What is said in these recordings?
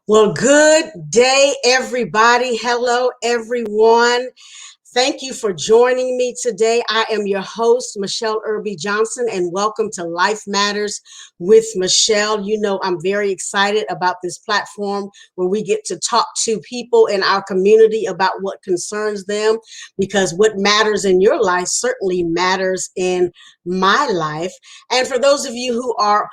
Well, good day, everybody. Hello, everyone. Thank you for joining me today. I am your host, Michele Johnson, and welcome to Life Matters with Michele. You know, I'm very excited about this platform where we get to talk to people in our community about what concerns them, because what matters in your life certainly matters in my life. And for those of you who are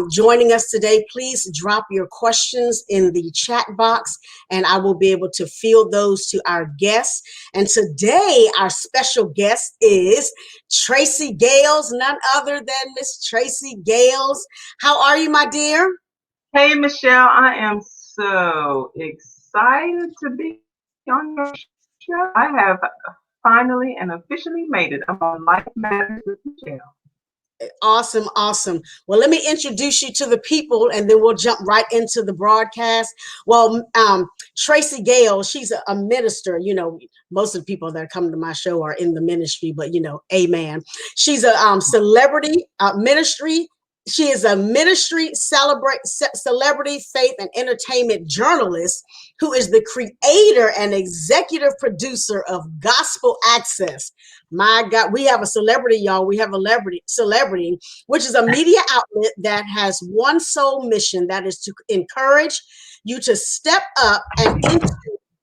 joining us today, please drop your questions in the chat box, and I will be able to field those to our guests. And today, our special guest is Traycee Gales, none other than Miss Traycee Gales. How are you, my dear? Hey, Michele, I am so excited to be on your show. I have finally and officially made it. I'm on Life Matters with Michele. Awesome, awesome. Well, let me introduce you to the people, and then we'll jump right into the broadcast. Well, Traycee Gale, she's a minister. You know, most of the people that come to my show are in the ministry, but amen. She's a celebrity ministry. She is a ministry celebrity, faith, and entertainment journalist who is the creator and executive producer of Gospel Access. My God, we have a celebrity, y'all. We have a celebrity, which is a media outlet that has one sole mission, that is to encourage you to step up and into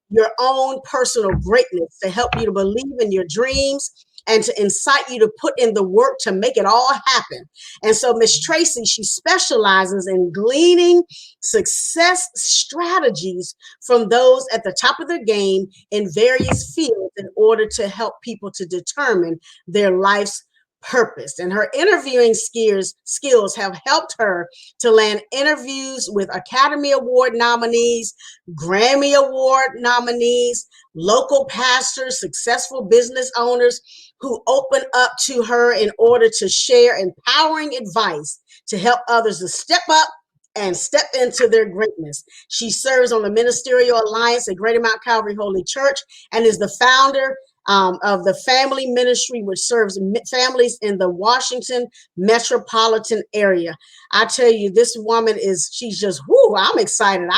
your own personal greatness, to help you to believe in your dreams and to incite you to put in the work to make it all happen. And so Miss Traycee, she specializes in gleaning success strategies from those at the top of their game in various fields in order to help people to determine their life's purpose. And her interviewing skills have helped her to land interviews with Academy Award nominees, Grammy Award nominees, local pastors, successful business owners who open up to her in order to share empowering advice to help others to step up and step into their greatness. She serves on the Ministerial Alliance at Greater Mount Calvary Holy Church and is the founder of the family ministry, which serves families in the Washington metropolitan area. I tell you, this woman she's just, whoo, I'm excited.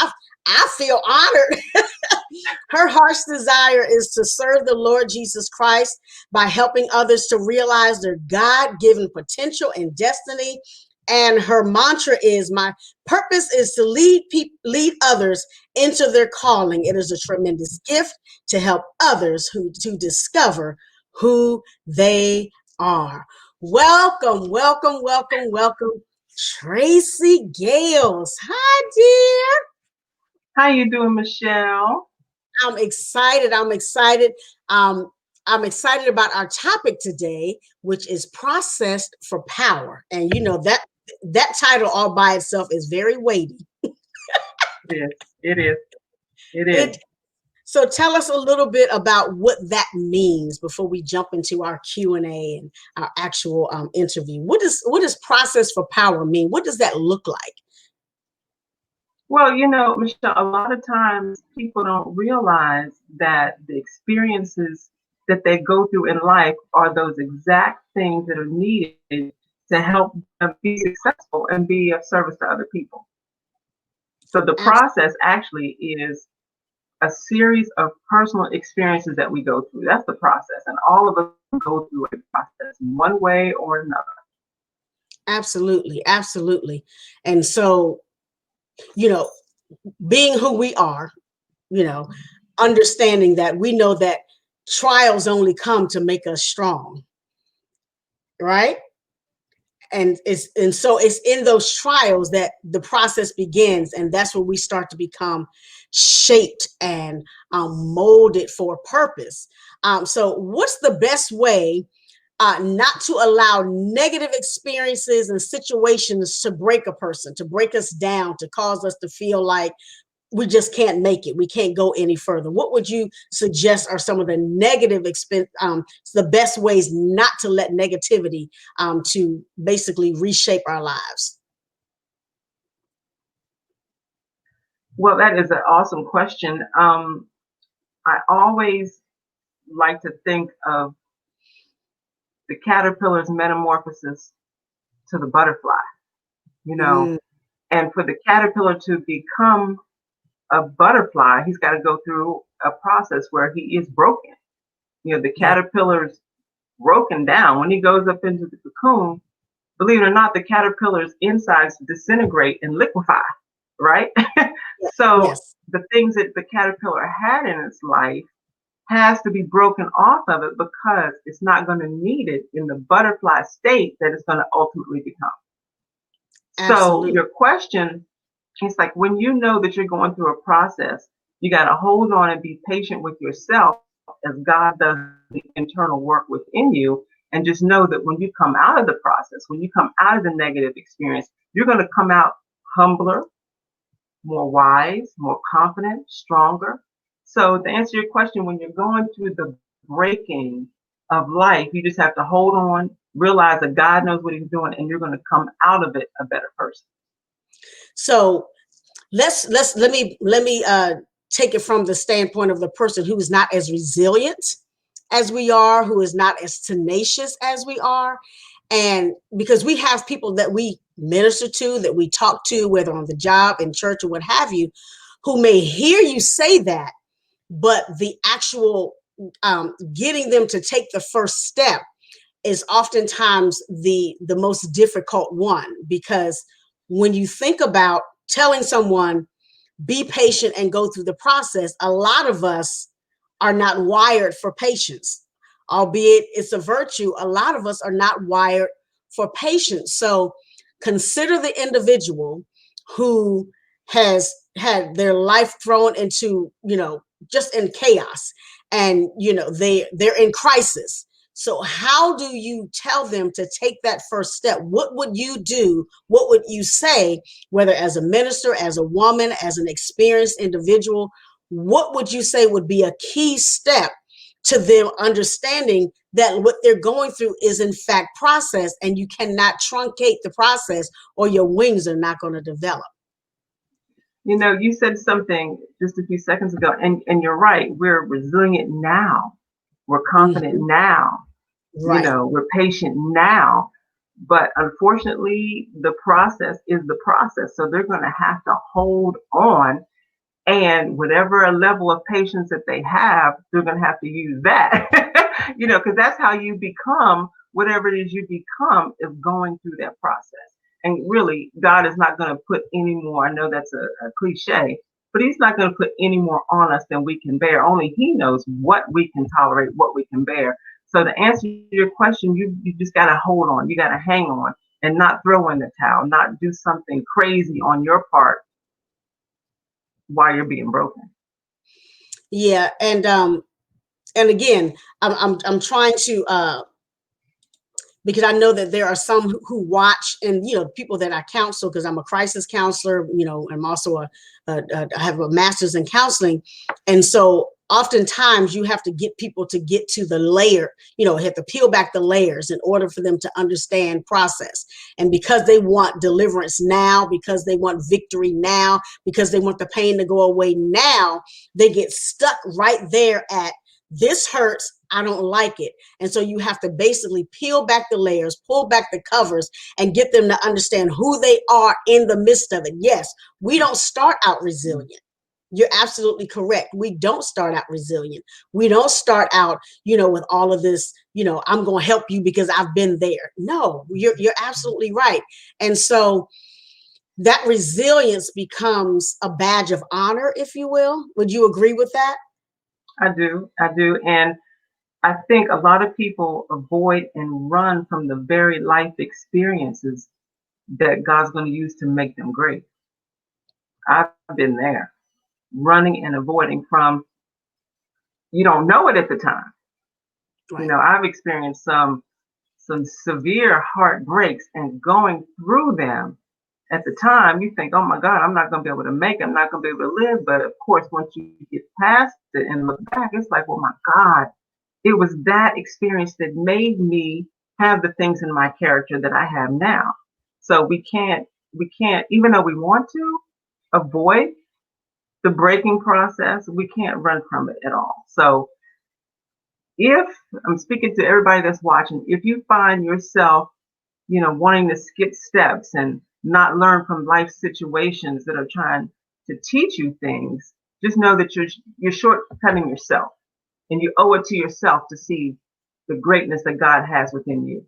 I feel honored. Her heart's desire is to serve the Lord Jesus Christ by helping others to realize their God-given potential and destiny. And her mantra is, my purpose is to lead others into their calling. It is a tremendous gift to help others to discover who they are. Welcome, welcome, welcome, welcome, Traycee Gales. Hi, dear. How you doing, Michele? I'm excited. I'm excited about our topic today, which is processed for power. And you know that title all by itself is very weighty. It is. It is. It is. It So tell us a little bit about what that means before we jump into our Q&A and our actual interview. What does process for power mean? What does that look like? Well, Michele, a lot of times people don't realize that the experiences that they go through in life are those exact things that are needed to help them be successful and be of service to other people. So the process actually is a series of personal experiences that we go through. That's the process. And all of us go through a process in one way or another. Absolutely, absolutely. And so, you know, being who we are, you know, understanding that we know that trials only come to make us strong, right? So it's in those trials that the process begins, and that's where we start to become shaped and molded for purpose. So what's the best way not to allow negative experiences and situations to break a person, to break us down, to cause us to feel like we just can't make it, we can't go any further? What would you suggest are some of the the best ways not to let negativity to basically reshape our lives? Well, that is an awesome question. I always like to think of the caterpillar's metamorphosis to the butterfly, Mm, and for the caterpillar to become a butterfly, he's got to go through a process where he is broken. The Yeah. caterpillar's broken down. When he goes up into the cocoon, believe it or not, the caterpillar's insides disintegrate and liquefy, right? Yeah. So Yes. the things that the caterpillar had in its life has to be broken off of it because it's not going to need it in the butterfly state that it's going to ultimately become. So Absolutely. your question, it's like when you know that you're going through a process, you got to hold on and be patient with yourself as God does the internal work within you. And just know that when you come out of the process, when you come out of the negative experience, you're going to come out humbler, more wise, more confident, stronger. So to answer your question, when you're going through the breaking of life, you just have to hold on, realize that God knows what he's doing, and you're going to come out of it a better person. So let me take it from the standpoint of the person who is not as resilient as we are, who is not as tenacious as we are. And because we have people that we minister to, that we talk to, whether on the job, in church, or what have you, who may hear you say that, but the actual getting them to take the first step is oftentimes the most difficult one, because when you think about telling someone be patient and go through the process, a lot of us are not wired for patience. Albeit it's a virtue, a lot of us are not wired for patience. So consider the individual who has had their life thrown into, just in chaos, and they're in crisis. So how do you tell them to take that first step? What would you do? What would you say, whether as a minister, as a woman, as an experienced individual? What would you say would be a key step to them understanding that what they're going through is in fact process, and you cannot truncate the process or your wings are not going to develop? You said something just a few seconds ago, and you're right. We're resilient now. We're confident Mm-hmm. now. Right. We're patient now. But unfortunately, the process is the process. So they're going to have to hold on. And whatever level of patience that they have, they're going to have to use that. Because that's how you become whatever it is you become, is going through that process. And really, God is not going to put any more. I know that's a cliche, but he's not going to put any more on us than we can bear. Only he knows what we can tolerate, what we can bear. So to answer your question, you just got to hold on. You got to hang on and not throw in the towel, not do something crazy on your part while you're being broken. Yeah. And again, I'm trying to because I know that there are some who watch, and people that I counsel, because I'm a crisis counselor. I'm also I have a master's in counseling, and so oftentimes you have to get people to get to the layer. Have to peel back the layers in order for them to understand process. And because they want deliverance now, because they want victory now, because they want the pain to go away now, they get stuck right there at, this hurts, I don't like it. And so you have to basically peel back the layers, pull back the covers, and get them to understand who they are in the midst of it. Yes, we don't start out resilient. You're absolutely correct. We don't start out resilient. We don't start out, with all of this, I'm going to help you because I've been there. No, you're absolutely right. And so that resilience becomes a badge of honor, if you will. Would you agree with that? I do. And I think a lot of people avoid and run from the very life experiences that God's going to use to make them great. I've been there, running and avoiding from, you don't know it at the time. Right. I've experienced some severe heartbreaks, and going through them at the time, you think, oh my God, I'm not going to be able to make it. I'm not going to be able to live. But of course, once you get past it and look back, it's like, oh my God, it was that experience that made me have the things in my character that I have now. So we can't, even though we want to avoid the breaking process, we can't run from it at all. So if I'm speaking to everybody that's watching, if you find yourself, wanting to skip steps and not learn from life situations that are trying to teach you things, just know that you're shortcutting yourself, and you owe it to yourself to see the greatness that God has within you.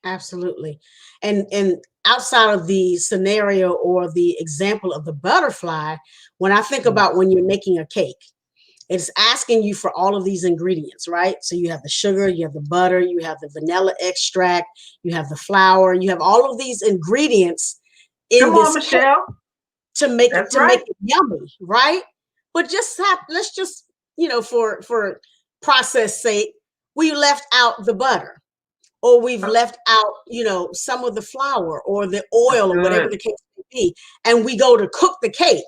Absolutely. And outside of the scenario or the example of the butterfly, when I think about when you're making a cake, it's asking you for all of these ingredients, right? So you have the sugar, you have the butter, you have the vanilla extract, you have the flour, you have all of these ingredients in Come on, this cake Michelle. That's to make right. it yummy, right? But let's just, for process sake, we left out the butter, or we've Oh, left out, some of the flour or the that's oil or whatever good. the case may be, and we go to cook the cake.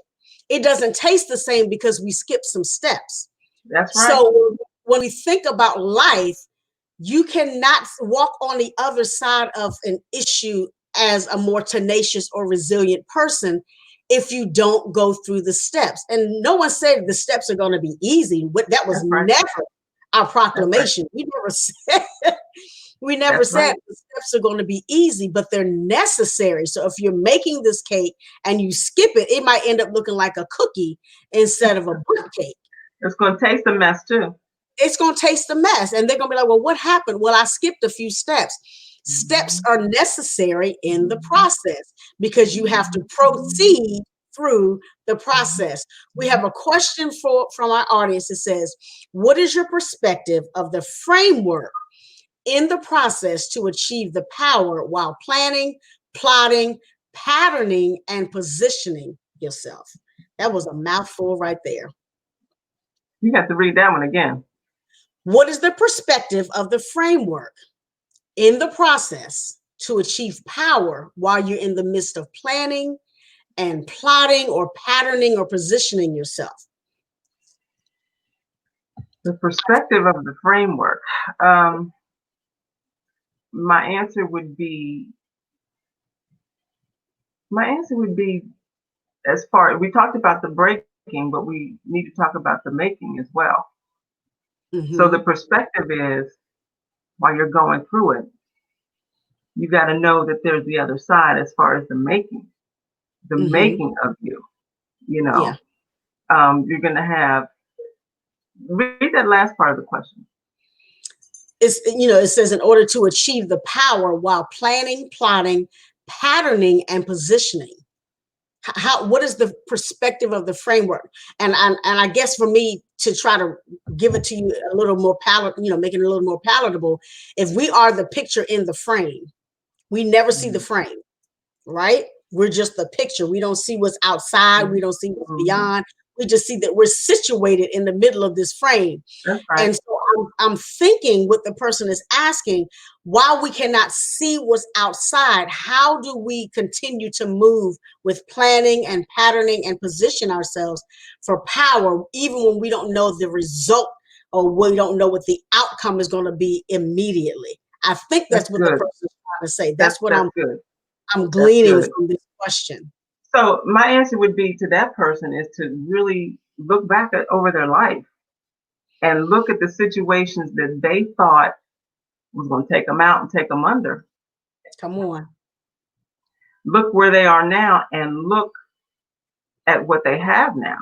It doesn't taste the same because we skipped some steps. That's right. So when we think about life, you cannot walk on the other side of an issue as a more tenacious or resilient person if you don't go through the steps. And no one said the steps are going to be easy. That was That's right. never our That's right. proclamation. We never That's said right. the steps are going to be easy, but they're necessary. So if you're making this cake and you skip it, it might end up looking like a cookie instead of a butt cake. It's going to taste a mess too. It's going to taste a mess. And they're going to be like, well, what happened? Well, I skipped a few steps. Steps are necessary in the process because you have to proceed through the process. We have a question from our audience that says, what is your perspective of the framework in the process to achieve the power while planning, plotting, patterning, and positioning yourself? That was a mouthful right there. You have to read that one again. What is the perspective of the framework in the process to achieve power while you're in the midst of planning and plotting or patterning or positioning yourself? The perspective of the framework. Um, my answer would be my answer would be as far we talked about the breaking, but we need to talk about the making as well. So the Mm-hmm. perspective is while you're going through it, you got to know that there's the other side as far as the Mm-hmm. making of you. You Yeah. know, you're going to have read that last part of the question. It says in order to achieve the power while planning, plotting, patterning, and positioning. What is the perspective of the framework? And I guess for me to try to give it to you a little more make it a little more palatable, if we are the picture in the frame, we never see the Mhm. frame, right? We're just the picture. We don't see what's outside. We Mhm. don't see what's Mhm. beyond. We just see that we're situated in the middle of this frame. That's right. And so I'm thinking what the person is asking, while we cannot see what's outside, how do we continue to move with planning and patterning and position ourselves for power, even when we don't know the result or we don't know what the outcome is going to be immediately? I think That's that's what the good. person is trying to say. That's That's what that's good. I'm That's gleaning good. from this question. So my answer would be to that person is to really look back over their life and look at the situations that they thought was going to take them out and take them under. Come on. Look where they are now and look at what they have now,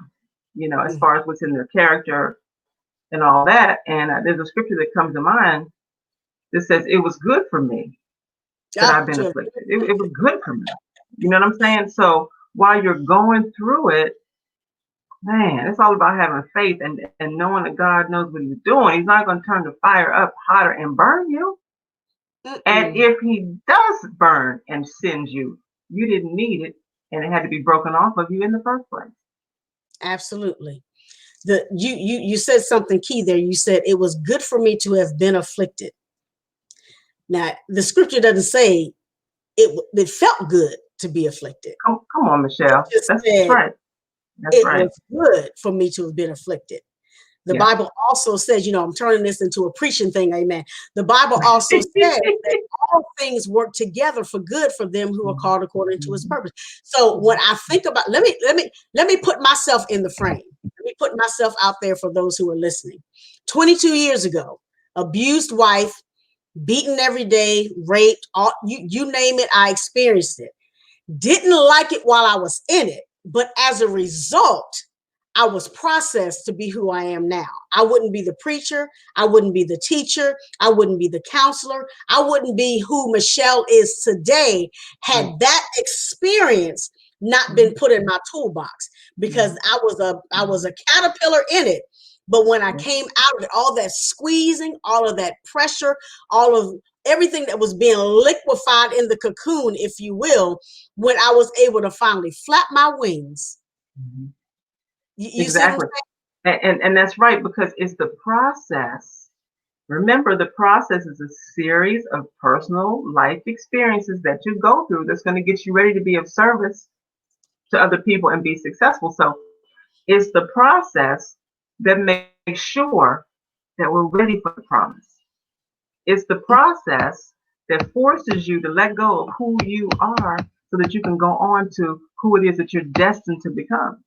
as Mm. far as what's in their character and all that. And there's a scripture that comes to mind that says, it was good for me that Ah, I've been to afflicted. It was good for me. You know what I'm saying? So while you're going through it, man, it's all about having faith and knowing that God knows what he's doing. He's not going to turn the fire up hotter and burn you. And Mm-mm. if he does burn and sends you, you didn't need it and it had to be broken off of you in the first place. Absolutely. You said something key there. You said it was good for me to have been afflicted. Now, the scripture doesn't say it felt good to be afflicted. Come on, It Michelle. just That's said right. That's it right. was good for me to have been afflicted. The Yeah. Bible also says, I'm turning this into a preaching thing, amen. The Bible also says that all things work together for good for them who are called according to his purpose. So when I think about, let me put myself in the frame. Let me put myself out there for those who are listening. 22 years ago, abused wife, beaten every day, raped, you name it, I experienced it. Didn't like it while I was in it, But as a result, I was processed to be who I am now. I wouldn't be the preacher. I wouldn't be the teacher. I wouldn't be the counselor. I wouldn't be who Michele is today had Mm-hmm. that experience not been put in my toolbox, because Mm-hmm. I was a caterpillar in it. But when I Yeah. came out of it, all that squeezing, all of that pressure, all of everything that was being liquefied in the cocoon, if you will, when I was able to finally flap my wings. Mm-hmm. You see what I'm Exactly. And that's right, because it's the process. Remember, the process is a series of personal life experiences that you go through that's going to get you ready to be of service to other people and be successful. So it's the process that makes sure that we're ready for the promise. It's the process that forces you to let go of who you are so that you can go on to who it is that you're destined to become.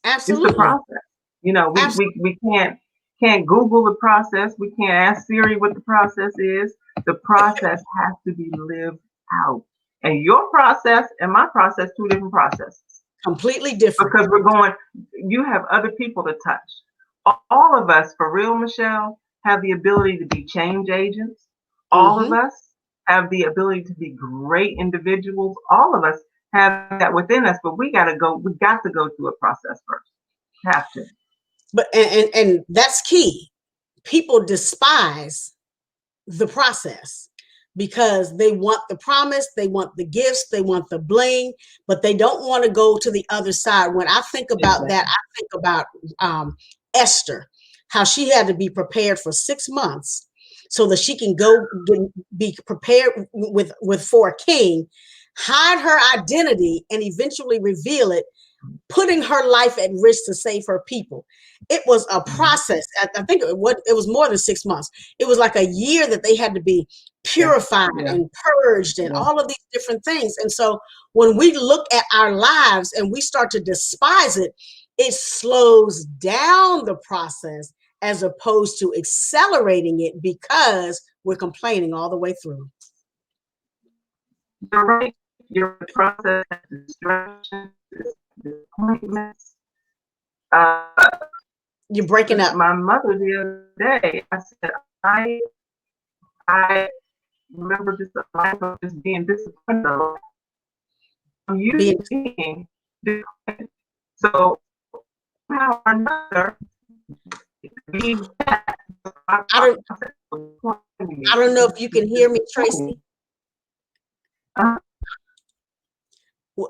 It's the Absolutely. process. You know, Absolutely. we can't Google the process. We can't ask Siri what the process is. The process has to be lived out. And your process and my process, two different processes. Completely different. Because we're going, you have other people to touch. All of us, for real, Michele, have the ability to be change agents. All of Hmm. us have the ability to be great individuals. All of us have that within us, but we got to go through a process first. Have to. But and that's key. People despise the process because they want the promise, they want the gifts, they want the bling, but they don't want to go to the other side. When I think about that, Exactly. I think about Esther, how she had to be prepared for 6 months so that she can be prepared with for a king, hide her identity, and eventually reveal it, putting her life at risk to save her people. It was a Mhm. process. I think it was more than 6 months. It was like a year that they had to be Yeah. purified Yeah. and purged and Yeah. all of these different things. And so when we look at our lives and we start to despise it, it slows down the process as opposed to accelerating it because we're complaining all the way through. You're right. You're right. The process has distractions, disappointments. Uh, You're breaking up. my mother the other day, I said, I remember just a life of just being disappointed a lot. I'm used Being to being disappointed. So somehow or another, being that, my I don't process was disappointing me. I don't know if you can hear me, Traycee. Uh,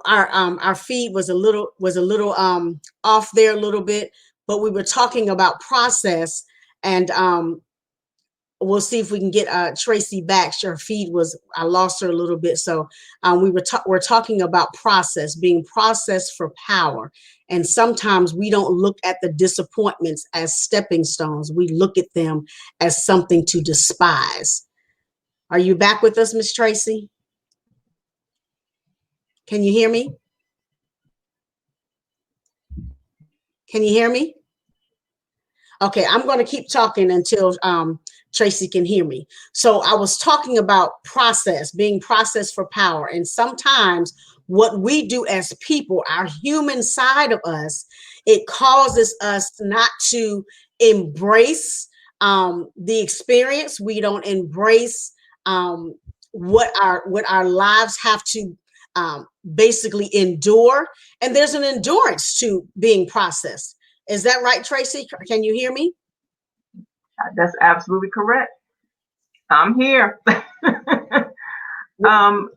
Our feed was a little off there a little bit, but we were talking about process, and we'll see if we can get Traycee back. Her feed was, I lost her a little bit, so we're talking about process, being processed for power, and sometimes we don't look at the disappointments as stepping stones. We look at them as something to despise. Are you back with us, Miss Traycee? Can you hear me? Can you hear me? Okay, I'm going to keep talking until Traycee can hear me. So I was talking about process, being processed for power. And sometimes what we do as people, our human side of us, it causes us not to embrace the experience. We don't embrace what our lives have to basically endure. And there's an endurance to being processed. Is that right, Traycee? Can you hear me? that's absolutely correct. I'm here. um,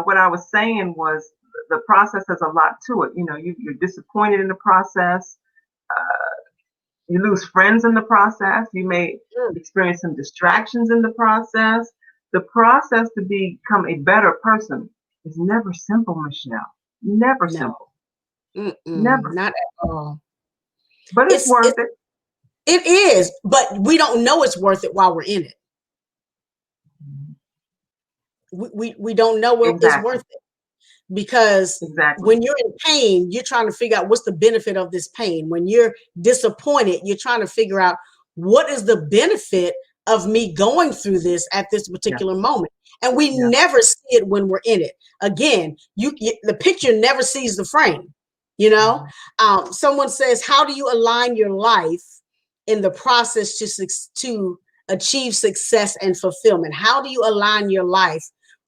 what I was saying was the process has a lot to it. You're disappointed in the process. You lose friends in the process. You may Mm, experience some distractions in the process. The process to become a better person is never simple, Michele. Never no, simple. Never. not at all. But it's It's worth it it. it is, but we don't know it's worth it while we're in it. We don't know it's Exactly. worth it because Exactly. when you're in pain, you're trying to figure out what's the benefit of this pain. When you're disappointed, you're trying to figure out what is the benefit of me going through this at this Yeah. particular moment. And we Yeah. never see it when we're in it. Again, the picture never sees the frame. You know, Mhm. someone says, how do you align your life in the process to achieve success and fulfillment? How do you align your life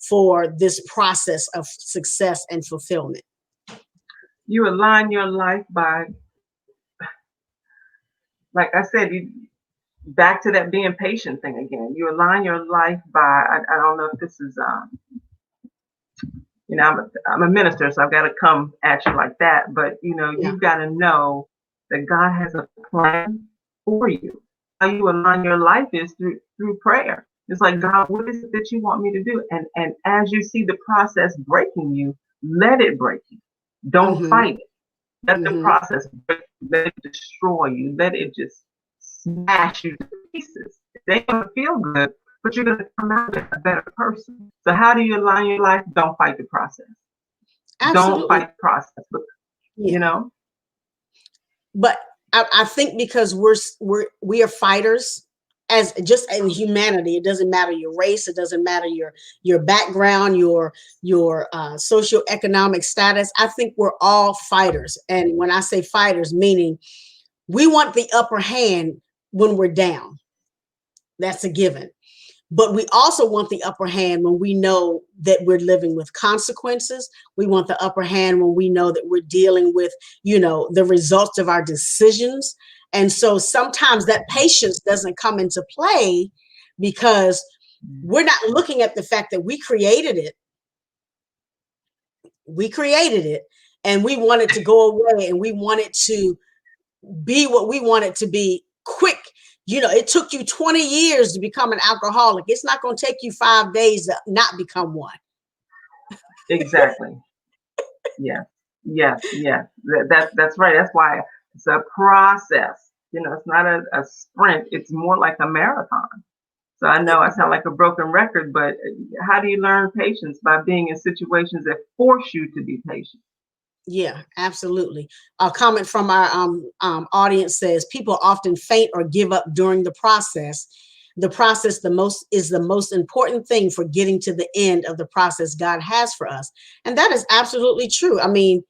for this process of success and fulfillment? You align your life by, like I said, you back to that being patient thing again. You align your life by, I don't know if this is, I'm a minister, so I've got to come at you like that. But, Yeah. you've got to know that God has a plan for you. How you align your life is through prayer. It's like, God, what is it that you want me to do? And as you see the process breaking you, let it break you. Don't Mm-hmm. fight it. Let the Mm-hmm. process break you. Let it destroy you. Let it just smash you to pieces. It ain't gonna feel good, but you're gonna come out a better person. So how do you align your life? Don't fight the process. Don't Absolutely. fight the process. But you Yeah. know, But I think because we are fighters, as just in humanity. It doesn't matter your race, it doesn't matter your background, your socioeconomic status. I think we're all fighters. And when I say fighters, meaning we want the upper hand when we're down. That's a given. But we also want the upper hand when we know that we're living with consequences. We want the upper hand when we know that we're dealing with, the results of our decisions. And so sometimes that patience doesn't come into play because we're not looking at the fact that we created it. We created it and we want it to go away and we want it to be what we want it to be quick. It took you 20 years to become an alcoholic. It's not going to take you 5 days to not become one. exactly. Yes, yes, yes. That's right. That's why it's a process. It's not a sprint. It's more like a marathon. So I know I sound like a broken record, but how do you learn patience? By being in situations that force you to be patient. Yeah, absolutely. A comment from our audience says people often faint or give up during the process. The process the most important thing for getting to the end of the process God has for us. And that is absolutely true. I mean,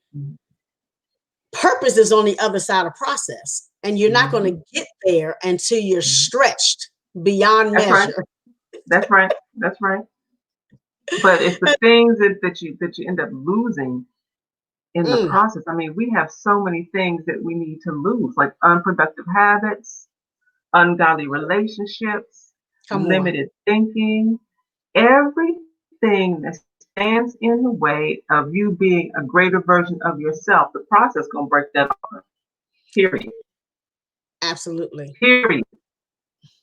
purpose is on the other side of process. And you're not going Mm-hmm. to get there until you're Mm-hmm. stretched beyond That's right. measure. That's right. That's right. But it's the things that you end up losing in the Mm, process. I mean, we have so many things that we need to lose, like unproductive habits, ungodly relationships, come on. limited thinking, everything that stands in the way of you being a greater version of yourself. The process gonna break that off. Period. Absolutely. Period.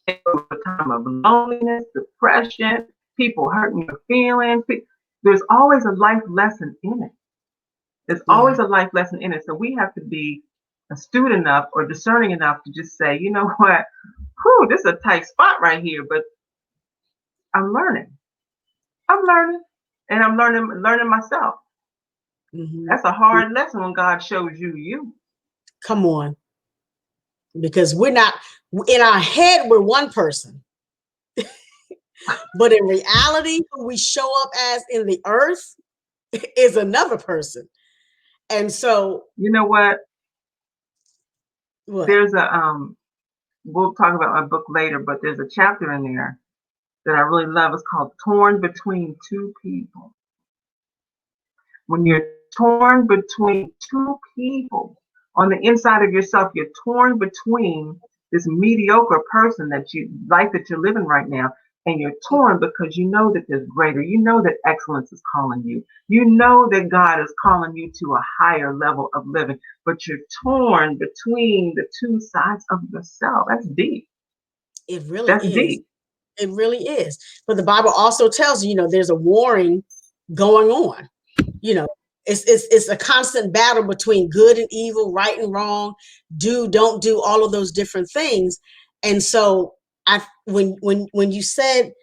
It was a time of loneliness, depression, people hurting your feelings. There's always a life lesson in it. There's Yeah. always a life lesson in it. So we have to be astute enough or discerning enough to just say, you know what, whew, this is a tight spot right here, but I'm learning. I'm learning. And I'm learning myself. Hmm. That's a hard lesson when God shows you you. Come on. Because we're not in our head, we're one person. But in reality, who we show up as in the earth is another person. And so, You know what? what? There's a we'll talk about my book later, but there's a chapter in there that I really love. It's called Torn Between Two People. When you're torn between two people on the inside of yourself, you're torn between this mediocre person life that you're living right now, and you're torn because you know that there's greater. You know that excellence is calling you. You know that God is calling you to a higher level of living, but you're torn between the two sides of yourself. That's deep. It really That's is. deep. It really is. But the Bible also tells you, there's a warring going on. You know, it's a constant battle between good and evil, right and wrong, do, don't do, all of those different things. And so when you said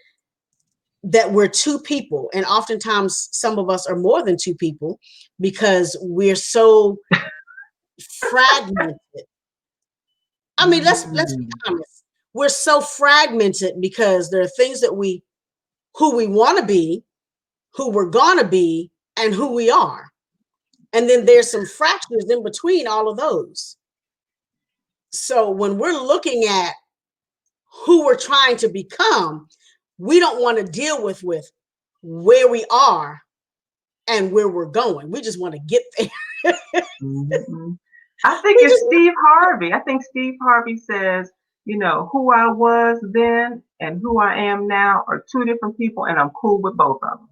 that we're two people, and oftentimes some of us are more than two people because we're so fragmented. I mean, let's be Mm. honest. We're so fragmented because there are things that who we want to be, who we're gonna be, and who we are. And then there's some fractures in between all of those. So when we're looking at who we're trying to become, we don't want to deal with where we are and where we're going. We just want to get there. Mm-hmm. I think We it's just Steve Harvey. I think Steve Harvey says, who I was then and who I am now are two different people, and I'm cool with both of them.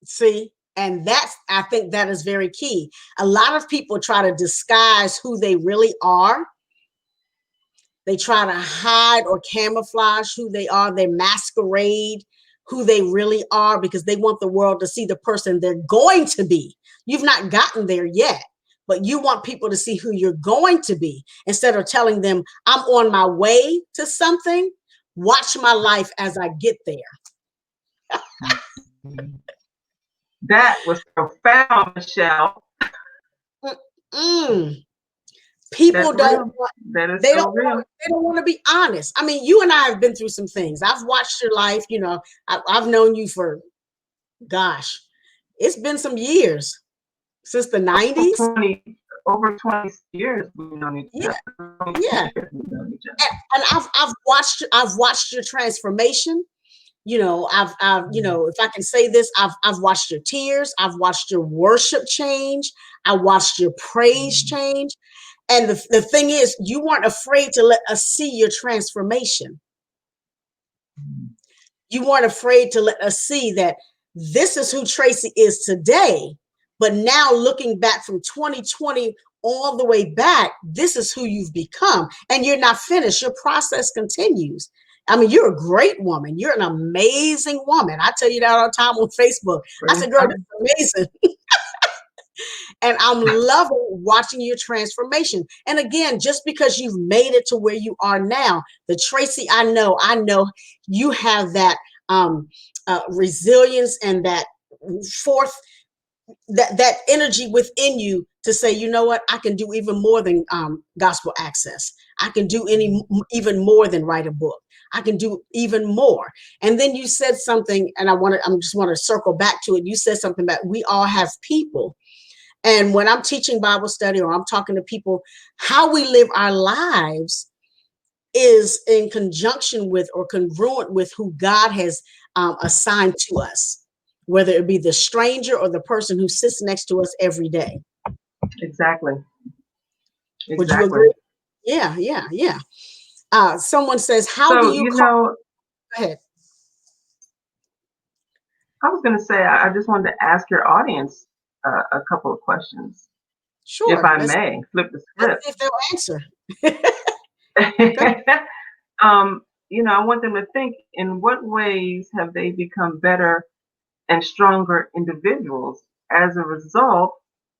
see, and I think that is very key. A lot of people try to disguise who they really are. They try to hide or camouflage who they are. They masquerade who they really are because they want the world to see the person they're going to be. You've not gotten there yet, but you want people to see who you're going to be instead of telling them, I'm on my way to something. Watch my life as I get there. That was profound, Michelle. Mm-mm. People That's don't real. want, That is so real. they don't want to be honest. I mean, you and I have been through some things. I've watched your life. I've known you for, gosh, it's been some years, since the Over 90s. 20, over 20 years we've known each Yeah, other. 26 yeah. years we've known each other. And I've watched your transformation. If I can say this, I've watched your tears, I've watched your worship change, I watched your praise change. And the thing is, you weren't afraid to let us see your transformation. You weren't afraid to let us see that this is who Traycee is today. But now looking back from 2020 all the way back, this is who you've become. And you're not finished. Your process continues. I mean, you're a great woman. You're an amazing woman. I tell you that all the time on Facebook. I Praise said, girl, God. this is amazing. And I'm loving watching your transformation. And again, just because you've made it to where you are now, the Traycee I know you have that resilience and that forth that energy within you to say, you know what, I can do even more than gospel access. I can do even more than write a book. I can do even more. And then you said something, and I just want to circle back to it. You said something about we all have people. And when I'm teaching Bible study or I'm talking to people, how we live our lives is in conjunction with or congruent with who God has assigned to us, whether it be the stranger or the person who sits next to us every day. Exactly. Would you Exactly. agree? Yeah, yeah, yeah. Someone says, how do So, you call? Go ahead. I was going to say, I just wanted to ask your audience a couple of questions, if Sure. I Let's may flip the see script. if they'll answer. Go I want them to think, in what ways have they become better and stronger individuals as a result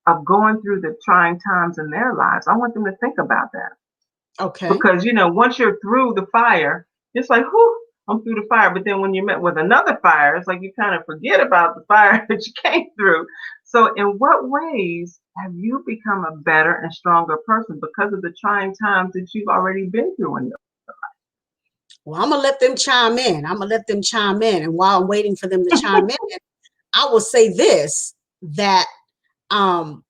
of going through the trying times in their lives? I want them to think about that. Okay. Because, once you're through the fire, it's like, whew, I'm through the fire. But then when you're met with another fire, it's like you kind of forget about the fire that you came through. So, in what ways have you become a better and stronger person because of the trying times that you've already been through in your Well, I'm gonna let them chime in. I'm gonna let them chime in. And while I'm waiting for them to chime in, I will say this, that um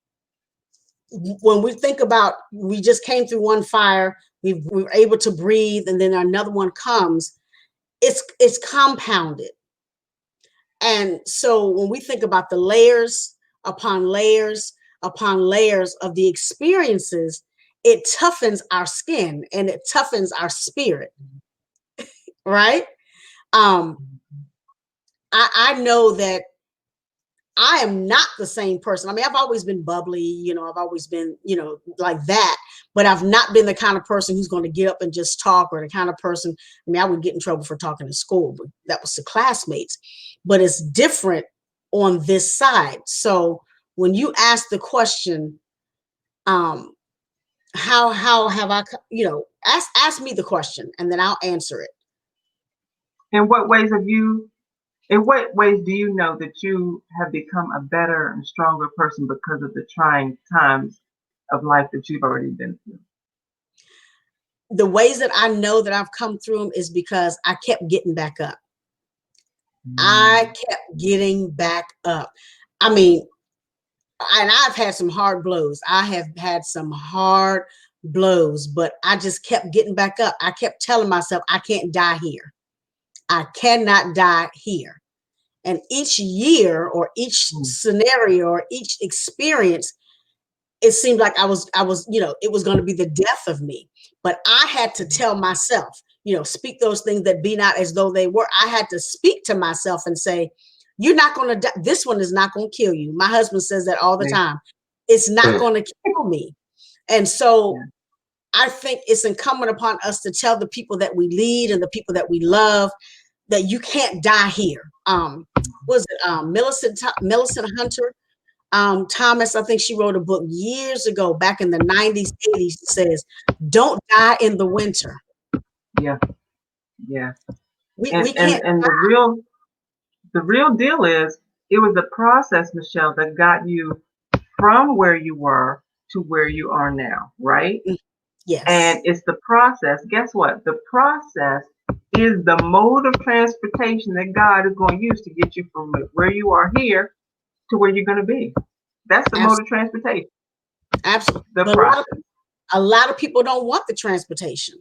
when we think about, we just came through one fire, we were able to breathe, and then another one comes, it's compounded. And so when we think about the layers upon layers upon layers of the experiences, it toughens our skin and it toughens our spirit, right? um I know that I am not the same person. I mean, I've always been bubbly, I've always been, like that, but I've not been the kind of person who's going to get up and just talk, or the kind of person, I mean, I would get in trouble for talking in school, but that was to classmates. But it's different on this side. So when you ask the question, um, how have I, ask me the question and then I'll answer it. in what ways have you in what ways do you know that you have become a better and stronger person because of the trying times of life that you've already been through? The ways that I know that I've come through them is because I kept getting back up. I Mm. kept getting back up. I mean, and I've had some hard blows. I have had some hard blows, but I just kept getting back up. I kept telling myself, I can't die here. I cannot die here. And each year or each Mm. scenario or each experience, it seemed like it was going to be the death of me. But I had to tell myself, speak those things that be not as though they were. I had to speak to myself and say, you're not going to die. This one is not going to kill you. My husband says that all the Yeah. time. It's not going to kill me. And so Yeah. I think it's incumbent upon us to tell the people that we lead and the people that we love that you can't die here. Was it Millicent Hunter? Thomas, I think she wrote a book years ago, back in the 90s, 80s, that says, don't die in the winter. Yeah. Yeah. We And can't. the real deal is it was the process, Michele, that got you from where you were to where you are now, right? And Yes. it's the process. Guess what? The process is the mode of transportation that God is going to use to get you from where you are here to where you're going to be. That's the mode of Absolutely. transportation, Absolutely. the But process. a lot of people don't want the transportation.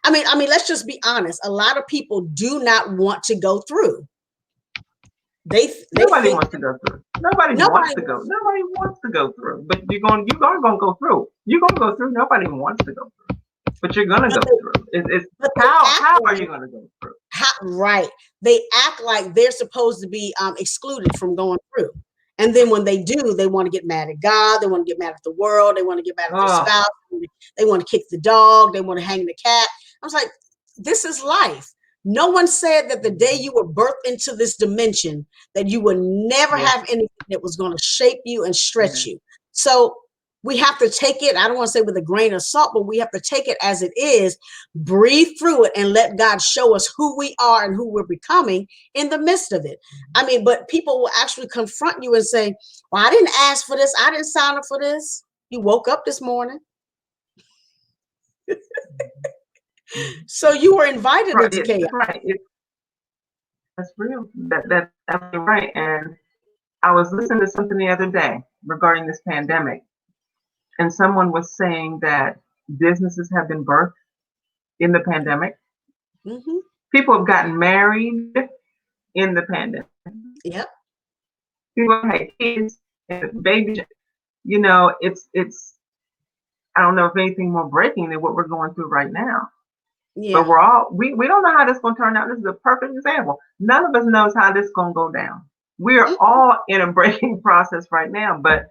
I mean, let's just be honest. A lot of people do not want to go through. They Nobody think wants to go through. Nobody wants nobody. to go. Nobody wants to go through. But you're gonna go through. You're gonna go through. Nobody wants to go through. But you're gonna But go they, through. It's but they act how are like you gonna go through? right. They act like they're supposed to be excluded from going through. And then when they do, they want to get mad at God. They want to get mad at the world. They want to get mad at their Oh, spouse. They want to kick the dog. They want to hang the cat. I was like, this is life. No one said that the day you were birthed into this dimension that you would never yeah, have anything that was going to shape you and stretch yeah. you. So we have to take it, I don't want to say with a grain of salt, but we have to take it as it is, breathe through it, and let God show us who we are and who we're becoming in the midst of it. I mean, but people will actually confront you and say, well, I didn't ask for this. I didn't sign up for this. You woke up this morning. Mhm. So you were invited Right. into Yeah, chaos. that's right. That's real. That's absolutely right. And I was listening to something the other day regarding this pandemic, and someone was saying that businesses have been birthed in the pandemic. Mm-hmm. People have gotten married in the pandemic. Yep. People have had kids and babies. It's. I don't know if anything more breaking than what we're going through right now. But Yeah. we don't know how this is going to turn out. This is a perfect example. None of us knows how this is going to go down. We are Mm-hmm. all in a breaking process right now. But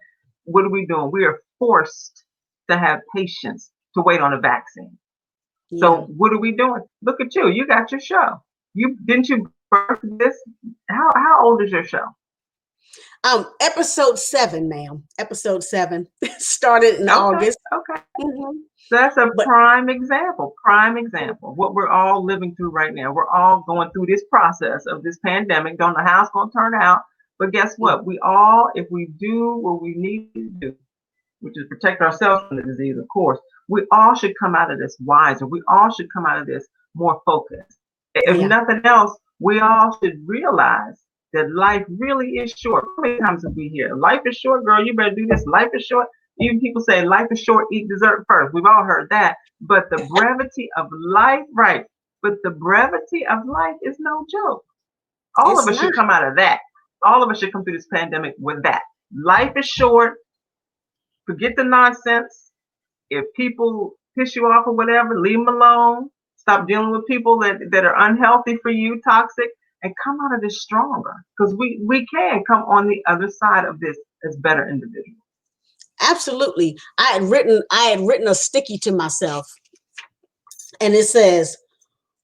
what are we doing? We are forced to have patience to wait on a vaccine. Yeah. So what are we doing? Look at you. You got your show. You birth this? How old is your show? Episode 7, ma'am. Episode 7 started in Okay, August. okay. Mm-hmm. So that's a But prime example. What we're all living through right now. We're all going through this process of this pandemic. Don't know how it's going to turn out. But guess what? We all, if we do what we need to do, which is protect ourselves from the disease, of course, we all should come out of this wiser. We all should come out of this more focused. If yeah, nothing else, we all should realize that life really is short. How many times have we hear? Life is short, girl. You better do this. Life is short. Even people say life is short, eat dessert first. We've all heard that. But the brevity of life, right? But the brevity of life is no joke. All it's of us not. should come out of that. All of us should come through this pandemic with that. Life is short. Forget the nonsense. If people piss you off or whatever, leave them alone. Stop dealing with people that are unhealthy for you, toxic, and come out of this stronger. Because we can come on the other side of this as better individuals. Absolutely. I had written a sticky to myself, and it says,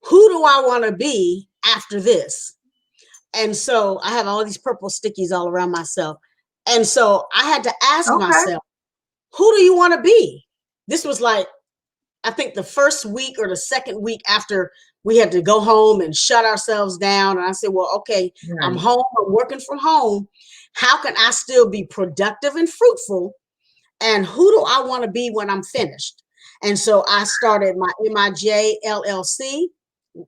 who do I want to be after this? And so I have all these purple stickies all around myself. And so I had to ask Okay. myself, who do you want to be? This was like, I think the first week or the second week after we had to go home and shut ourselves down. And I said, well, okay, I'm Right. home, I'm working from home. How can I still be productive and fruitful? And who do I want to be when I'm finished? And so I started my MIJ LLC,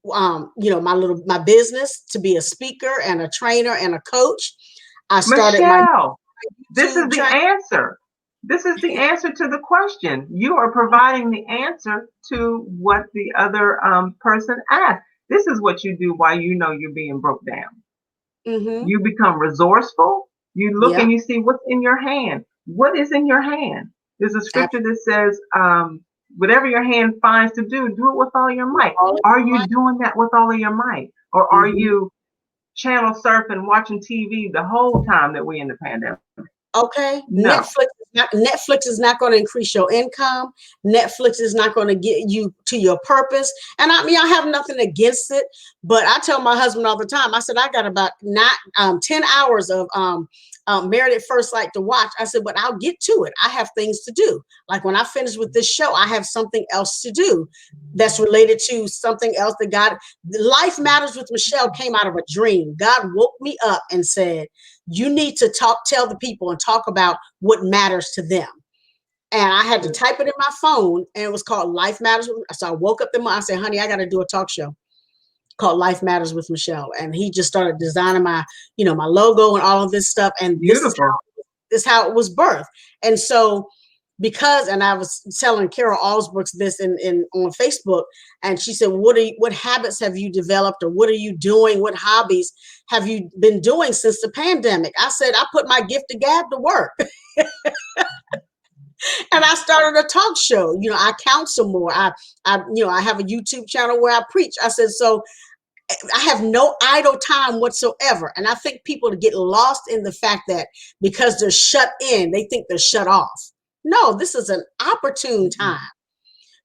my business, to be a speaker and a trainer and a coach. I started my Michele. This is YouTube the channel. answer. This is the answer to the question. You are providing the answer to what the other person asked. This is what you do while you know you're being broke down. Mm-hmm. You become resourceful. You look Yep. and you see what's in your hand. What is in your hand? There's a scripture that says, whatever your hand finds to do it with all your might. Absolutely. Are you doing that with all of your might? Or are Mm-hmm. you channel surfing, watching TV the whole time that we're in the pandemic? Okay. No. Netflix is not going to increase your income. Netflix is not going to get you to your purpose. And I mean, I have nothing against it, but I tell my husband all the time, I said, I got about 10 hours of Married at First Sight to watch. I said, but I'll get to it. I have things to do. Like when I finish with this show, I have something else to do that's related to something else that God, Life Matters with Michele came out of a dream. God woke me up and said, you need to tell the people and talk about what matters to them. And I had to type it in my phone, and it was called Life Matters. So I woke up the morning, I said, honey, I got to do a talk show called Life Matters with Michele. And he just started designing my logo and all of this stuff. And Beautiful. this is how it was birthed. And so and I was telling Carol Allsbrooks this in on Facebook, and she said, what habits have you developed, or what are you doing? What hobbies have you been doing since the pandemic? I said, I put my gift of gab to work. And I started a talk show. I counsel more. I have a YouTube channel where I preach. I said, so I have no idle time whatsoever. And I think people get lost in the fact that because they're shut in, they think they're shut off. No, this is an opportune time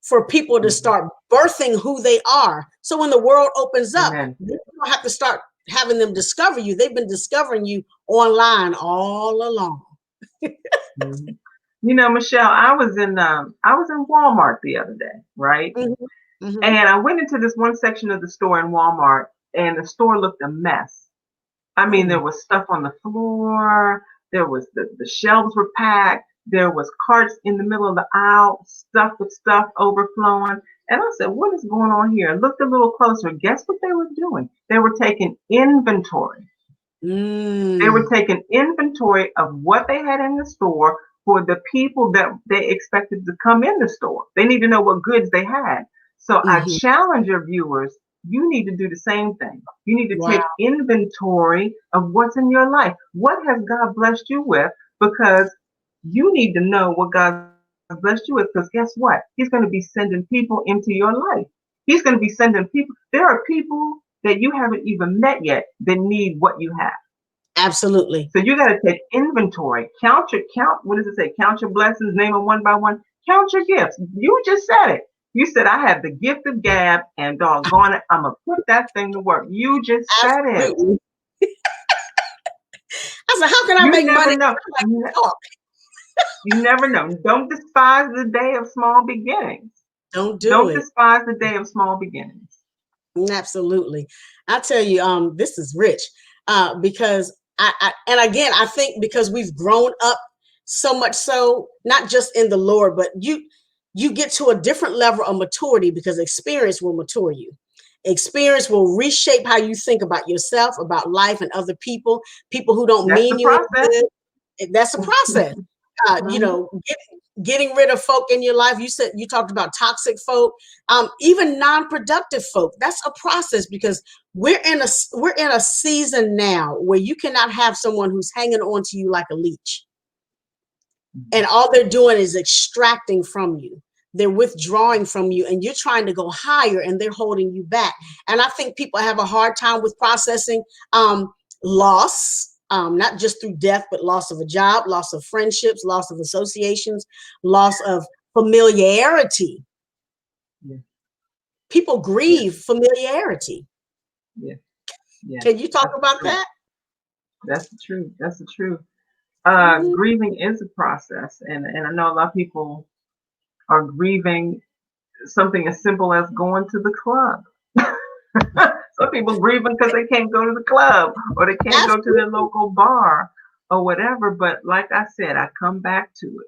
for people to start birthing who they are. So when the world opens up, Amen. you don't have to start having them discover you. They've been discovering you online all along. Mm-hmm. Michele, I was in Walmart the other day, right? Mm-hmm. Mm-hmm. And I went into this one section of the store in Walmart, and the store looked a mess. I mean, there Mm. was stuff on the floor. There was the shelves were packed. There was carts in the middle of the aisle, stuffed with stuff overflowing. And I said, what is going on here? I looked a little closer. Guess what they were doing? They were taking inventory. They were Mm. taking inventory of what they had in the store for the people that they expected to come in the store. They need to know what goods they had. So I Mm-hmm. challenge your viewers, you need to do the same thing. You need to Wow. take inventory of what's in your life. What has God blessed you with? Because you need to know what God's blessed you with. Because guess what? He's going to be sending people into your life. He's going to be sending people. There are people that you haven't even met yet that need what you have. Absolutely. So you got to take inventory. Count. What does it say? Count your blessings, name them one by one. Count your gifts. You just said it. You said I have the gift of gab, and doggone it, I'm gonna put that thing to work. You just said it. Absolutely. I said, how can I You make never money? know. I like to talk. You never know. Don't despise the day of small beginnings. Don't do Don't it. despise the day of small beginnings. Absolutely. I tell you, this is rich. Because and again, I think because we've grown up so much, so not just in the Lord, but you get to a different level of maturity because experience will mature you. Experience will reshape how you think about yourself, about life, and other people who don't That's the mean you any process. good. That's a process. Mhm. Getting rid of folk in your life. You talked about toxic folk, even non-productive folk. That's a process because we're in a season now where you cannot have someone who's hanging on to you like a leech, and all they're doing is extracting from you. They're withdrawing from you, and you're trying to go higher, and they're holding you back. And I think people have a hard time with processing loss, not just through death, but loss of a job, loss of friendships, loss of associations, loss of familiarity. Yeah, People yeah, grieve familiarity. yeah, yeah. Can you talk That's the about truth. that? That's the truth. That's the truth. Mhm. Grieving is a process, and I know a lot of people are grieving something as simple as going to the club. Some people grieving because they can't go to the club or they can't go to their Absolutely. local bar or whatever. But like I said, I come back to it.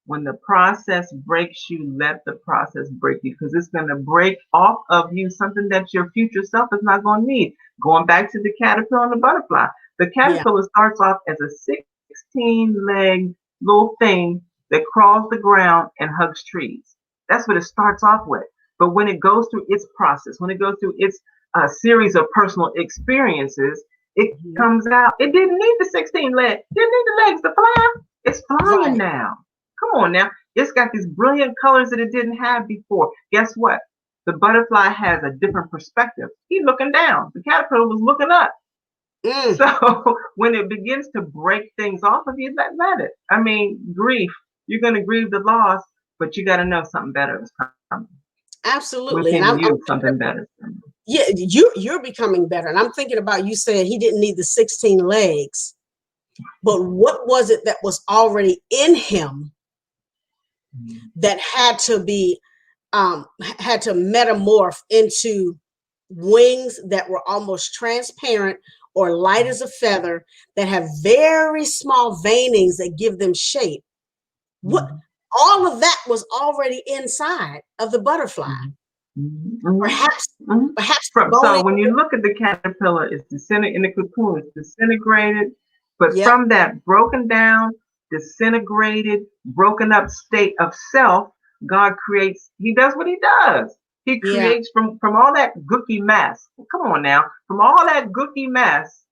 When the process breaks you, let the process break you because it's going to break off of you something that your future self is not going to need. Going back to the caterpillar and the butterfly. The Yeah. caterpillar starts off as a 6 16-legged little thing that crawls the ground and hugs trees. That's what it starts off with. But when it goes through its process, when it goes through its series of personal experiences, it Mhm. comes out. It didn't need the 16 legs. Didn't need the legs to fly. It's flying Right. now. Come on now. It's got these brilliant colors that it didn't have before. Guess what? The butterfly has a different perspective. He's looking down. The caterpillar was looking up. Mm. So when it begins to break things off of you, let it. I mean, grief. You're going to grieve the loss, but you got to know something better is coming. Absolutely. And Within I'm you, thinking, something better is coming. yeah, you're becoming better. And I'm thinking about, you said he didn't need the 16 legs, but what was it that was already in him that had to metamorph into wings that were almost transparent or light as a feather, that have very small veinings that give them shape? What, Mhm. all of that was already inside of the butterfly. Mhm. Mhm. Mhm. Perhaps, Mhm. perhaps the So bony. when you look at the caterpillar, it's disintegrated in the cocoon, it's disintegrated, but Yep. from that broken down, disintegrated, broken up state of self, God creates, he does what he does. He Yeah. creates from all that gooky mess. Come on now, from all that gooky mess,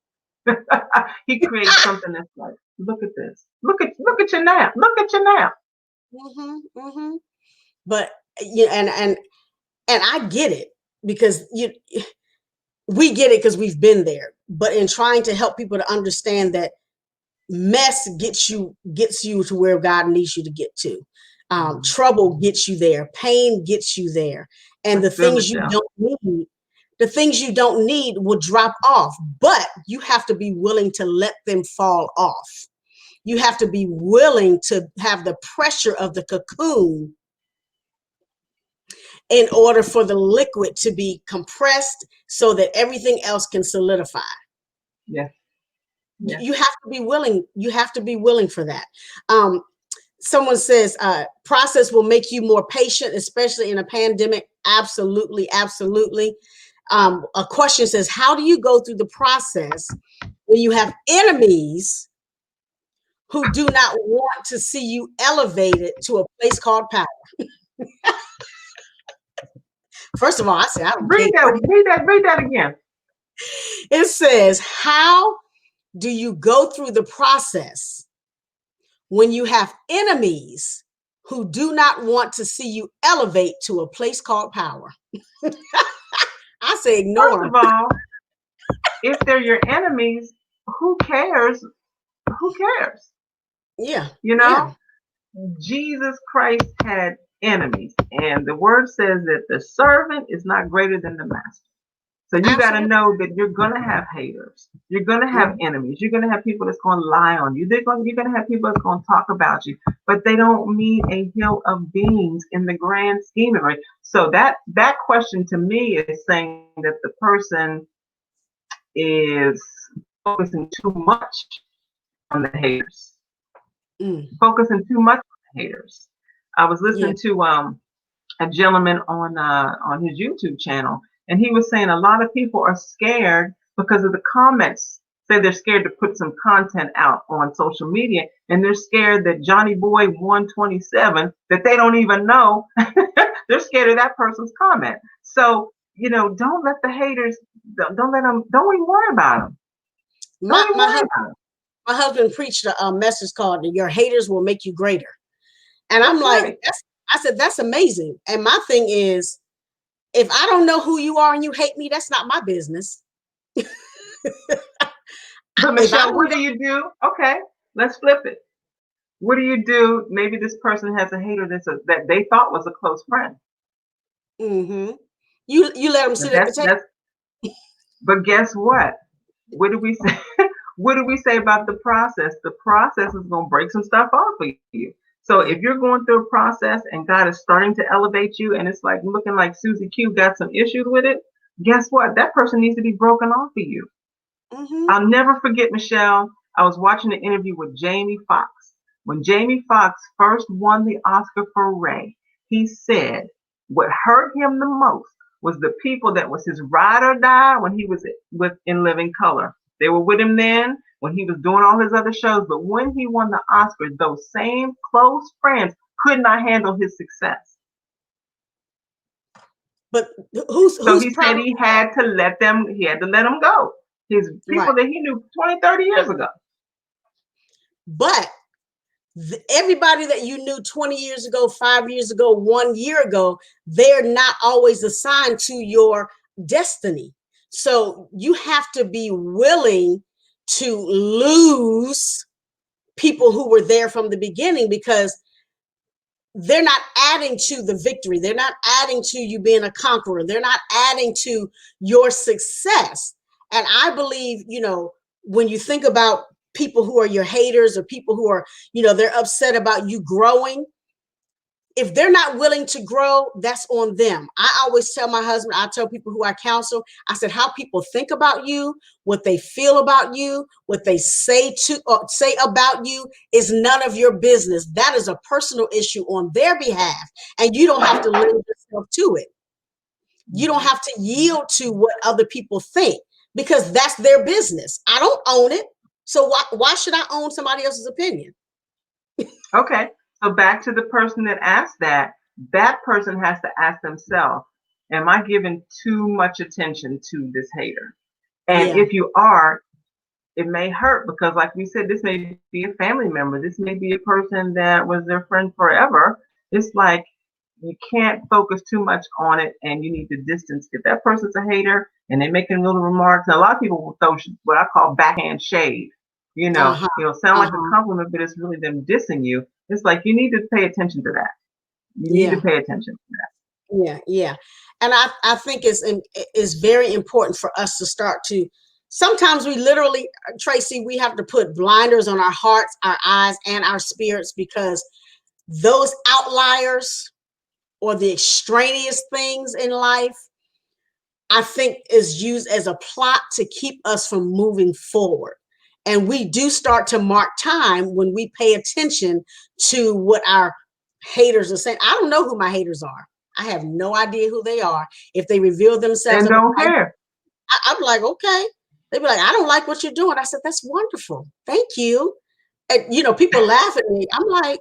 he creates something that's like, look at this. Look at you now. Look at you now. Mm-hmm, mm-hmm. But yeah, and I get it, because we get it because we've been there. But in trying to help people to understand that mess gets you to where God needs you to get to. Mhm. Trouble gets you there. Pain gets you there. And That's good, Michelle. the things you don't need will drop off. But you have to be willing to let them fall off. You have to be willing to have the pressure of the cocoon in order for the liquid to be compressed so that everything else can solidify. Yes, yes. You have to be willing. You have to be willing for that. Um, Someone says process will make you more patient, especially in a pandemic. Absolutely, absolutely. A question says, how do you go through the process when you have enemies who do not want to see you elevated to a place called power? First of all, I say I don't care. Read that again. It says, how do you go through the process when you have enemies who do not want to see you elevate to a place called power? I say First ignore of them. all, if they're your enemies, who cares? Who cares? Yeah, You yeah, know, Jesus Christ had enemies, and the word says that the servant is not greater than the master. So you got to absolutely. know that you're going to have haters. You're going to have Mhm. enemies. You're going to have people that's going to lie on you. You're going to have people that's going to talk about you, but they don't mean a hill of beans in the grand scheme of it. So that question to me is saying that the person is focusing too much on the haters, Mm, focusing too much on the haters. I was yeah. listening to a gentleman on his YouTube channel, and he was saying a lot of people are scared because of the comments. Say they're scared to put some content out on social media, and they're scared that Johnny Boy 127 that they don't even know. They're scared of that person's comment. So don't let the haters. Don't let them. Don't even worry about them. Don't My even my worry husband about them. my husband preached a message called "Your haters will make you greater," and I'm That's like, right. I said that's amazing. And my thing is, if I don't know who you are and you hate me, that's not my business. But If I Michelle, don't what do you do? Okay, let's flip it. What do you do? Maybe this person has a hater that they thought was a close friend. know, you let them But sit at the table. but guess what? What do we say? What do we say about the process? The process is going to break some stuff off of you. So if Yeah. you're going through a process and God is starting to elevate you and it's like looking like Susie Q got some issues with it, guess what? That person needs to be broken off of you. Mm-hmm. I'll never forget, Michelle. I was watching an interview with Jamie Foxx. When Jamie Foxx first won the Oscar for Ray, he said what hurt him the most was the people that was his ride or die when he was with In Living Color. They were with him then when he was doing all his other shows. But when he won the Oscar, those same close friends could not handle his success. But So who's he said problem? he had to let them, he had to let them go. His Right. people that he knew 20, 30 years ago. But everybody that you knew 20 years ago, 5 years ago, 1 year ago, they're not always assigned to your destiny. So you have to be willing to lose people who were there from the beginning, because they're not adding to the victory. They're not adding to you being a conqueror. They're not adding to your success. And I believe, when you think about people who are your haters, or people who are, they're upset about you growing, if they're not willing to grow, that's on them. I always tell my husband, I tell people who I counsel, I said, how people think about you, what they feel about you, what they say about you is none of your business. That is a personal issue on their behalf. And you don't have to lend yourself to it. You don't have to yield to what other people think, because that's their business. I don't own it. So why should I own somebody else's opinion? Okay. So back to the person that asked that, that person has to ask themselves, am I giving too much attention to this hater? And Yeah. if you are, it may hurt, because like we said, this may be a family member. This may be a person that was their friend forever. It's like you can't focus too much on it, and you need to distance. If that person's a hater and they're making little remarks, and a lot of people will throw what I call backhand shade. Uh-huh. Sound like a Uh-huh. compliment, but it's really them dissing you. It's like you need to pay attention to that. You need to Yeah. pay attention to that. Yeah, yeah. And I think it's very important for us to start to, sometimes we literally, Traycee, we have to put blinders on our hearts, our eyes, and our spirits, because those outliers or the extraneous things in life, I think, is used as a plot to keep us from moving forward. And we do start to mark time when we pay attention to what our haters are saying. I don't know who my haters are. I have no idea who they are. If they reveal themselves, And don't care. I'm like, okay. They'd be like, I don't like what you're doing. I said, that's wonderful. Thank you. And, people laugh at me. I'm like,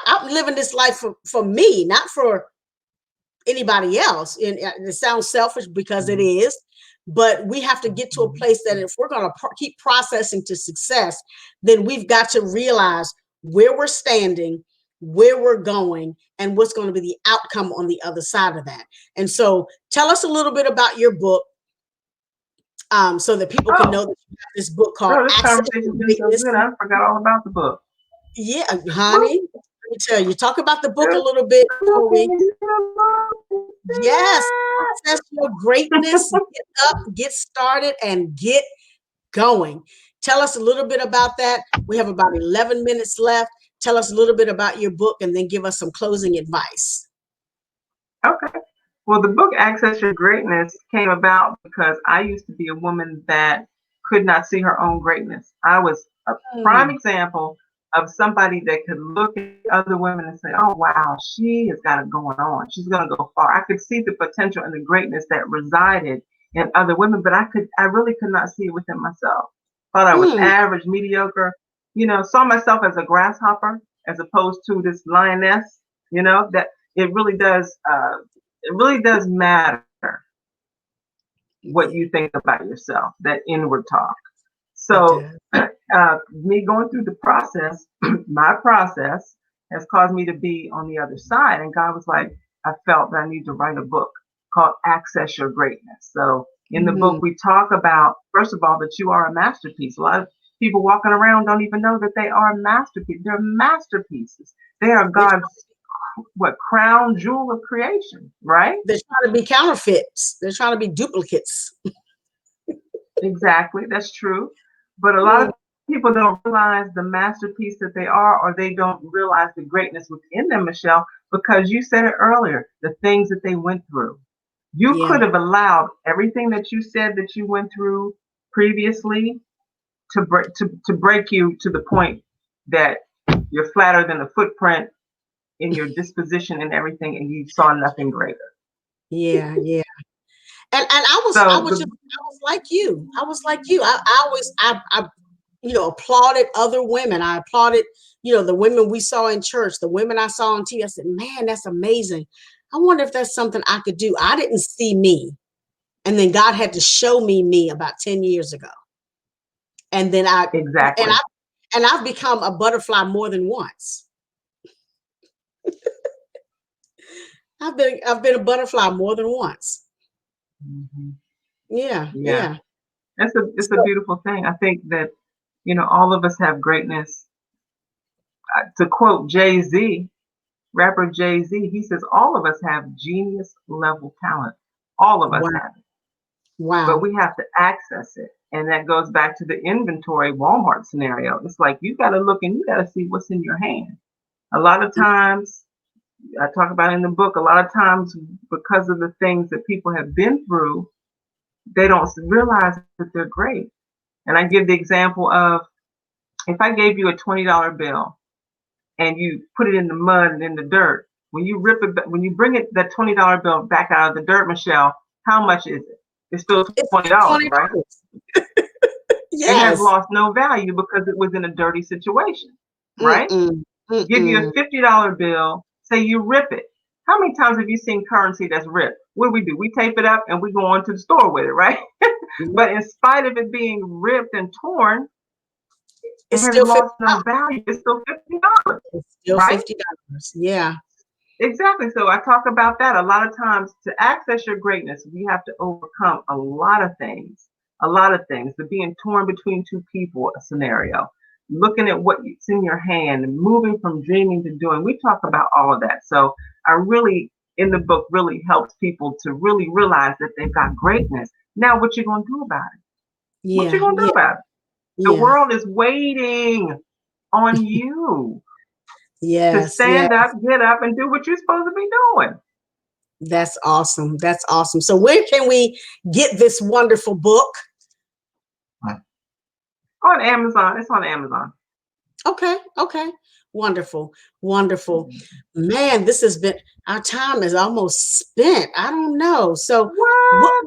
I'm living this life for me, not for anybody else. And it sounds selfish, because it is, but we have to get to a place that if we're going to keep processing to success, then we've got to realize where we're standing, where we're going, and what's going to be the outcome on the other side of that. And so tell us a little bit about your book, so that people can Oh, know that you have this book called girl, this Access to conversation's been so Greatness. good. I forgot all about the book. Yeah, honey, let me tell you, talk about the book a little bit before we. Yes, access your greatness. Get up, get started, and get going. Tell us a little bit about that. We have about 11 minutes left. Tell us a little bit about your book, and then give us some closing advice. Okay. Well, the book Access Your Greatness came about because I used to be a woman that could not see her own greatness. I was a prime Mm, example of somebody that could look at other women and say, oh, wow, she has got it going on. She's going to go far. I could see the potential and the greatness that resided in other women, but I really could not see it within myself. Thought I was mm, average, mediocre, saw myself as a grasshopper as opposed to this lioness, that it really does matter what you think about yourself, that inward talk. it So, does. me going through the process, my process has caused me to be on the other side. And God was like, I felt that I need to write a book called Access Your Greatness. So, in the book, Mm, we talk about, first of all, that you are a masterpiece. A lot of people walking around don't even know that they are a masterpiece. They're masterpieces. They are they're, God's crown jewel of creation, right? they're trying to be counterfeits. They're trying to be duplicates. Exactly, that's true. But a lot Mm, of people don't realize the masterpiece that they are, or they don't realize the greatness within them, Michele, because you said it earlier, the things that they went through. You yeah. could have allowed everything that you said that you went through previously to break you to the point that you're flatter than a footprint in your disposition and everything, and you saw nothing greater. Yeah, yeah. I So was just the I was like you. I was like you. I always I applauded other women. I applauded, the women we saw in church, the women I saw on TV. I said, man, that's amazing. I wonder if that's something I could do. I didn't see me. And then God had to show me about 10 years ago. And then and exactly. I and I've become a butterfly more than once. I've been a butterfly more than once. Hmm. Yeah, Yeah, yeah. it's a So beautiful thing. I think that all of us have greatness. To quote Jay Z, rapper Jay Z, he says all of us have genius level talent. All of us wow, have it, but wow. we have to access it. And that goes back to the inventory Walmart scenario. It's like you got to look and you got to see what's in your hand. A lot of times, I talk about in the book, a lot of times because of the things that people have been through, they don't realize that they're great. And I give the example of if I gave you a $20 bill and you put it in the mud and in the dirt, when you bring it that $20 bill back out of the dirt, Michelle, how much is it? It's still It's $20, right? $20. It has Yes. lost no value because it was in a dirty situation, right? Mm-mm. Give you a Mm-mm. $50 bill, say you rip it. How many times have you seen currency that's ripped? What do? We tape it up and we go on to the store with it, right? Yep. But in spite of it being ripped and torn, it It's has still lost $50. no value. It's still $50, It's still right? $50. Yeah. Exactly. So I talk about that a lot of times. To access your greatness, we have to overcome a lot of things. A lot of things. The being torn between two people a scenario, looking at what's in your hand, and moving from dreaming to doing. We talk about all of that. So I really, in the book, really helps people to really realize that they've got greatness. Now, what you gonna do about it? What you Yeah. gonna do Yeah. about it? The Yeah. world is waiting on you to Yes. Yeah. stand up, get up, and do what you're supposed to be doing. That's awesome. That's awesome. So where can we get this wonderful book? On Amazon. It's on Amazon. Okay. Okay. Wonderful. Wonderful. Man, this has been our time is almost spent. I don't know. So what What?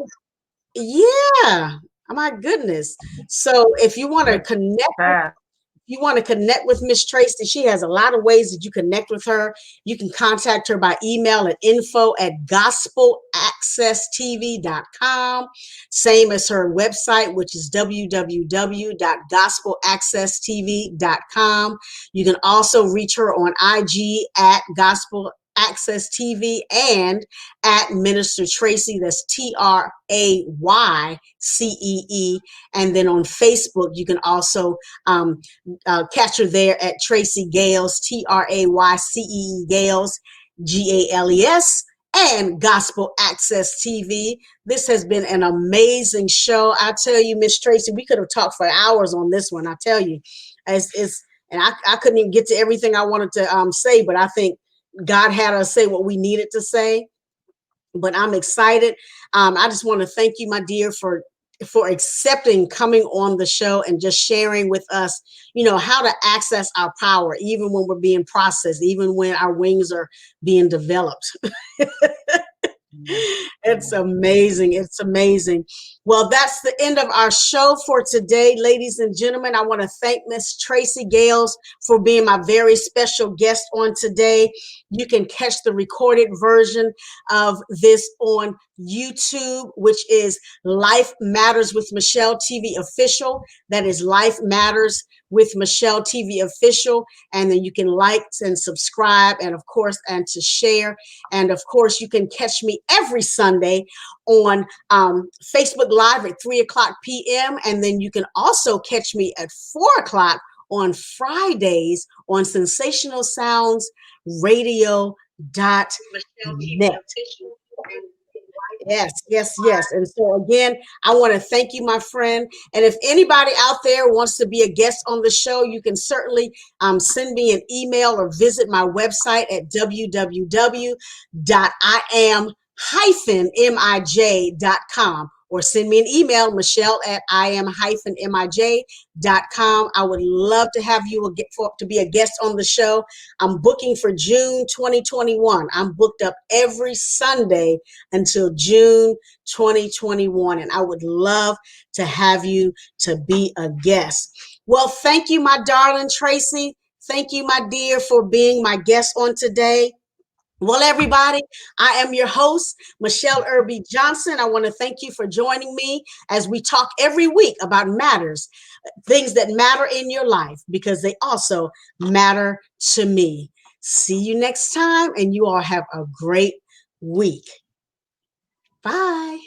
yeah. My goodness. So if you want to That's connect fast. you want to connect with Miss Traycee, she has a lot of ways that you connect with her. You can contact her by email at info@gospelaccesstv.com. Same as her website, which is www.gospelaccesstv.com. You can also reach her on IG at Gospel Access TV and at Minister Traycee. That's Traycee. And then on Facebook, you can also catch her there at Traycee Gales, Traycee Gales, Gales, and Gospel Access TV. This has been an amazing show. I tell you, Miss Traycee, we could have talked for hours on this one. I tell you, and I couldn't even get to everything I wanted to say, but I think God had us say what we needed to say. But I'm excited. I just want to thank you, my dear, for accepting coming on the show and just sharing with us, how to access our power, even when we're being processed, even when our wings are being developed. Yeah. It's Yeah. amazing. It's amazing. Well, that's the end of our show for today, ladies and gentlemen. I want to thank Miss Traycee Gales for being my very special guest on today. You can catch the recorded version of this on YouTube, which is Life Matters with Michele TV Official. That is Life Matters with Michele TV Official. And then you can like and subscribe, and of course, and to share. And of course, you can catch me every Sunday on Facebook Live at 3:00 p.m. And then you can also catch me at 4:00 on Fridays on Sensational Sounds Radio.net. Yes, yes, yes. And so again, I want to thank you, my friend. And if anybody out there wants to be a guest on the show, you can certainly send me an email or visit my website at www.iam-mij.com, or send me an email, Michele at im-mij.com. I would love to have you to be a guest on the show. I'm booking for June 2021. I'm booked up every Sunday until June 2021, and I would love to have you to be a guest. Well, thank you, my darling Traycee. Thank you, my dear, for being my guest on today. Well, everybody, I am your host, Michele Irby Johnson. I want to thank you for joining me as we talk every week about matters, things that matter in your life, because they also matter to me. See you next time, and you all have a great week. Bye.